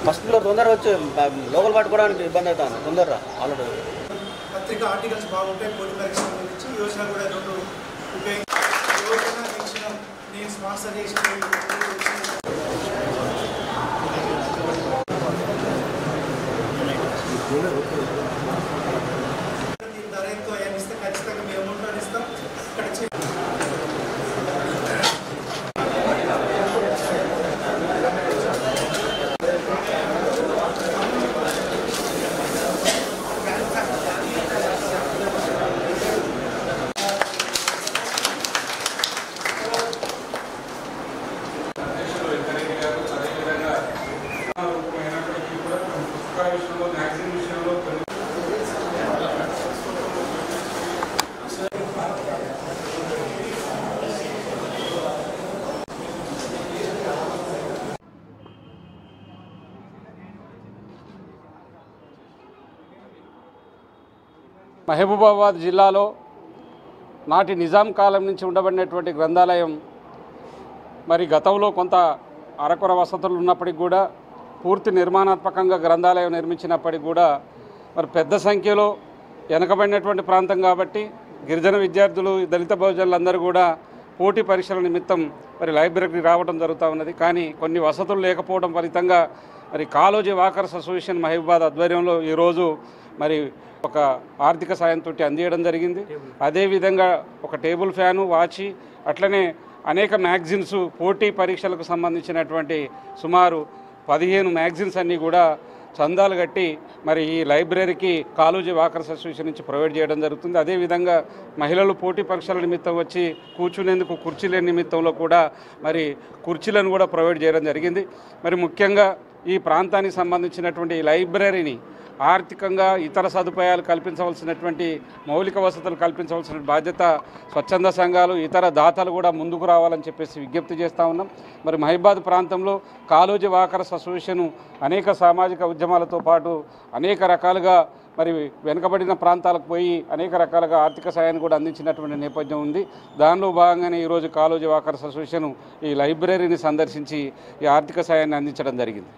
First floor తొందరగా వచ్చి local పట్టుకోవడానికి ఇబ్బంది అవుతుంది. తొందరగా ఆల్రెడీ పత్రిక ఆర్టికల్స్ బాగుంటాయి. పోటీ పరీక్ష సంబంధించి యోజన కూడా రెండు యోజన నేను స్పాన్సర్ చేసిన ధర ఎంతో ఆయన ఇస్తే ఖచ్చితంగా మేము అమౌంట్ ఇస్తాం. ఇక్కడ మహబూబాబాద్ జిల్లాలో నాటి నిజాం కాలం నుంచి ఉండబడినటువంటి గ్రంథాలయం మరి గతంలో కొంత అరకొర వసతులు ఉన్నప్పటికీ కూడా పూర్తి నిర్మాణాత్మకంగా గ్రంథాలయం నిర్మించినప్పటికీ కూడా మరి పెద్ద సంఖ్యలో వెనకబడినటువంటి ప్రాంతం కాబట్టి గిరిజన విద్యార్థులు దళిత బహుజనులందరూ కూడా పోటీ పరీక్షల నిమిత్తం మరి లైబ్రరీకి రావడం జరుగుతూ ఉన్నది. కానీ కొన్ని వసతులు లేకపోవడం ఫలితంగా మరి కాళోజీ వాకర్స్ అసోసియేషన్ మహబూబాబాద్ ఆధ్వర్యంలో ఈరోజు మరి ఒక ఆర్థిక సాయంతో అందించడం జరిగింది. అదేవిధంగా ఒక టేబుల్ ఫ్యాను, వాచి, అట్లనే అనేక మ్యాగజిన్స్ పోటీ పరీక్షలకు సంబంధించినటువంటి సుమారు 15 మ్యాగజిన్స్ అన్నీ కూడా చందాలు కట్టి మరి ఈ లైబ్రరీకి కాళోజీ వాకర్స్ అసోసియేషన్ నుంచి ప్రొవైడ్ చేయడం జరుగుతుంది. అదేవిధంగా మహిళలు పోటీ పరీక్షల నిమిత్తం వచ్చి కూర్చునేందుకు కుర్చీల నిమిత్తంలో కూడా మరి కుర్చీలను కూడా ప్రొవైడ్ చేయడం జరిగింది. మరి ముఖ్యంగా ఈ ప్రాంతానికి సంబంధించినటువంటి లైబ్రరీని ఆర్థికంగా ఇతర సదుపాయాలు కల్పించవలసినటువంటి మౌలిక వసతులు కల్పించవలసిన బాధ్యత స్వచ్ఛంద సంఘాలు, ఇతర దాతలు కూడా ముందుకు రావాలని చెప్పేసి విజ్ఞప్తి చేస్తూ ఉన్నాం. మరి మహబూబాబాద్ ప్రాంతంలో కాళోజీ వాకర్స్ అసోసియేషన్ అనేక సామాజిక ఉద్యమాలతో పాటు అనేక రకాలుగా మరి వెనుకబడిన ప్రాంతాలకు పోయి అనేక రకాలుగా ఆర్థిక సాయాన్ని కూడా అందించినటువంటి నేపథ్యం ఉంది. దానిలో భాగంగానే ఈరోజు కాళోజీ వాకర్స్ అసోసియేషన్ ఈ లైబ్రరీని సందర్శించి ఈ ఆర్థిక సాయాన్ని అందించడం జరిగింది.